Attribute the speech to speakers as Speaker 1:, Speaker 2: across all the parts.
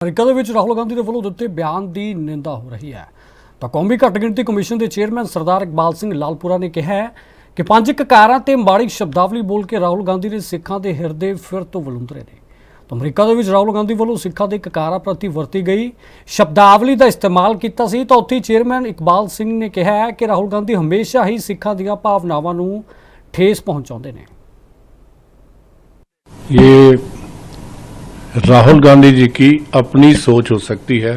Speaker 1: America ਦੇ ਵਿੱਚ ਰਾਹੁਲ ਗਾਂਧੀ ਦੇ ਵੱਲੋਂ ਦਿੱਤੇ ਬਿਆਨ ਦੀ ਨਿੰਦਾ ਹੋ ਰਹੀ ਹੈ ਤਾਂ ਕੌਮੀ ਘੱਟ ਗਿਣਤੀ ਕਮਿਸ਼ਨ ਦੇ ਚੇਅਰਮੈਨ ਸਰਦਾਰ ਇਕਬਾਲ ਸਿੰਘ ਲਾਲਪੁਰਾ ਨੇ ਕਿਹਾ ਹੈ ਕਿ 5 ਕਕਾਰਾਂ ਤੇ ਮਾੜੀ ਸ਼ਬਦਾਵਲੀ ਬੋਲ ਕੇ ਰਾਹੁਲ ਗਾਂਧੀ ਨੇ ਸਿੱਖਾਂ ਦੇ ਹਿਰਦੇ ਫਿਰ ਤੋਂ ਵਲੂੰਦਰੇ ਨੇ। ਤਾਂ ਅਮਰੀਕਾ ਦੇ ਵਿੱਚ ਰਾਹੁਲ ਗਾਂਧੀ ਵੱਲੋਂ ਸਿੱਖਾਂ ਦੇ ਕਕਾਰਾਂ ਪ੍ਰਤੀ ਵਰਤੀ ਗਈ ਸ਼ਬਦਾਵਲੀ ਦਾ ਇਸਤੇਮਾਲ ਕੀਤਾ ਸੀ ਤਾਂ ਉੱਥੇ ਚੇਅਰਮੈਨ ਇਕਬਾਲ ਸਿੰਘ ਨੇ ਕਿਹਾ ਹੈ ਕਿ ਰਾਹੁਲ ਗਾਂਧੀ ਹਮੇਸ਼ਾ ਹੀ ਸਿੱਖਾਂ ਦੀਆਂ ਭਾਵਨਾਵਾਂ ਨੂੰ ਠੇਸ ਪਹੁੰਚਾਉਂਦੇ ਨੇ।
Speaker 2: राहुल गांधी जी की अपनी सोच हो सकती है,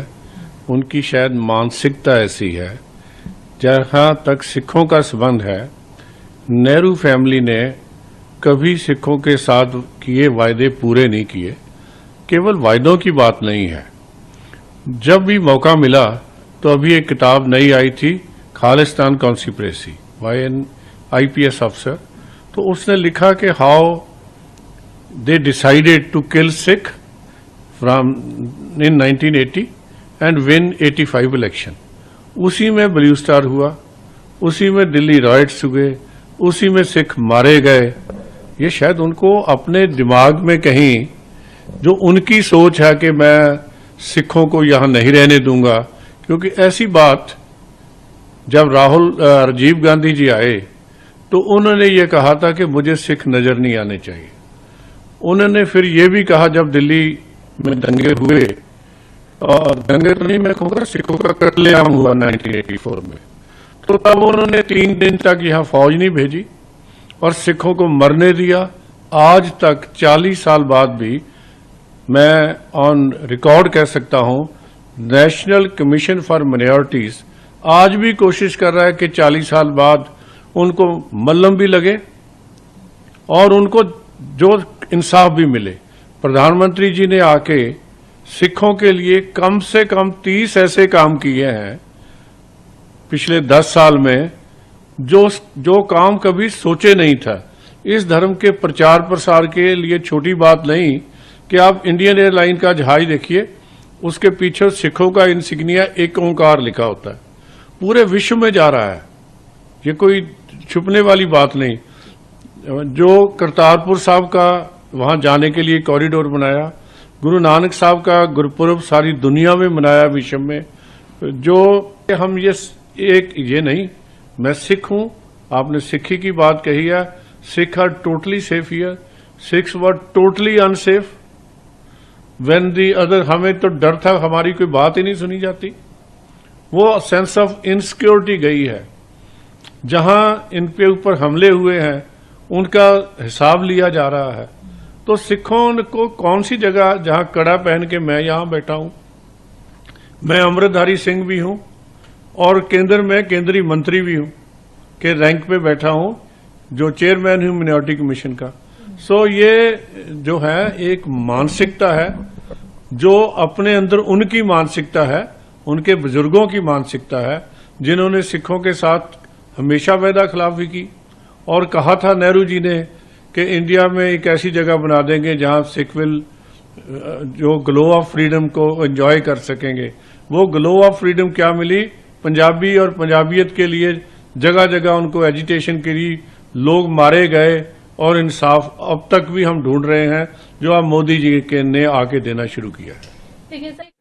Speaker 2: उनकी शायद मानसिकता ऐसी है। जहाँ तक सिखों का संबंध है, नेहरू फैमिली ने कभी सिखों के साथ किए वायदे पूरे नहीं किए। केवल वायदों की बात नहीं है, जब भी मौका मिला तो अभी एक किताब नई आई थी Khalistan conspiracy by an IPS अफसर, तो उसने लिखा कि how they decided to kill Sikh in 1980 and win 85 election। उसी में ब्लू स्टार हुआ, उसी में दिल्ली राइट्स हुए, उसी में सिख मारे गए। ये शायद उनको अपने दिमाग में कहीं जो उनकी सोच है कि मैं सिखों को यहाँ नहीं रहने दूंगा, क्योंकि ऐसी बात जब राजीव गांधी जी आए तो उन्होंने ये कहा था कि मुझे सिख नजर नहीं आने चाहिए। उन्होंने फिर ये भी कहा जब दिल्ली में दंगे हुए, और दंगे तो नहीं मैं कहूँगा, सिखों का कत्लेआम हुआ 1984 में, तो तब उन्होंने 3 दिन तक यहाँ फौज नहीं भेजी और सिखों को मरने दिया। आज तक 40 साल बाद भी मैं ऑन रिकॉर्ड कह सकता हूँ, नेशनल कमीशन फॉर माइनॉरिटीज आज भी कोशिश कर रहा है कि 40 साल बाद उनको मल्लम भी लगे और उनको जो इंसाफ भी मिले। प्रधानमंत्री जी ने आके सिखों के लिए कम से कम 30 ऐसे काम किए हैं पिछले 10 साल में जो काम कभी सोचे नहीं था। इस धर्म के प्रचार प्रसार के लिए छोटी बात नहीं कि आप इंडियन एयरलाइन का जहाज देखिए, उसके पीछे सिखों का इंसिग्निया एक ओंकार लिखा होता है, पूरे विश्व में जा रहा है। ये कोई छुपने वाली बात नहीं। जो करतारपुर साहब का वहाँ जाने के लिए कॉरिडोर बनाया, गुरु नानक साहब का गुरपुरब सारी दुनिया में मनाया विश्व में। जो हम ये नहीं, मैं सिख हूँ, आपने सिखी की बात कही है, Sikh are totally safe here, Sikhs were totally unsafe when the other. हमें तो डर था, हमारी कोई बात ही नहीं सुनी जाती। वो सेंस ऑफ इनसिक्योरिटी गई है। जहां इन पे ऊपर हमले हुए हैं उनका हिसाब लिया जा रहा है। तो सिखों को कौन सी जगह, जहां कड़ा पहन के मैं यहां बैठा हूं, मैं अमृतधारी सिंह भी हूं और केंद्र में केंद्रीय मंत्री भी हूं के रैंक पे बैठा हूं, जो चेयरमैन हूं मिनॉरिटी कमीशन का। सो ये जो है एक मानसिकता है, जो अपने अंदर उनकी मानसिकता है, उनके बुजुर्गों की मानसिकता है, जिन्होंने सिखों के साथ हमेशा वायदा खिलाफी की और कहा था नेहरू जी ने कि इंडिया में एक ऐसी जगह बना देंगे जहां सिख विल जो ग्लो ऑफ फ्रीडम को एंजॉय कर सकेंगे। वो ग्लो ऑफ फ्रीडम क्या मिली? पंजाबी और पंजाबियत के लिए जगह जगह उनको एजिटेशन के लिए लोग मारे गए और इंसाफ अब तक भी हम ढूंढ रहे हैं, जो अब मोदी जी के ने आके देना शुरू किया है।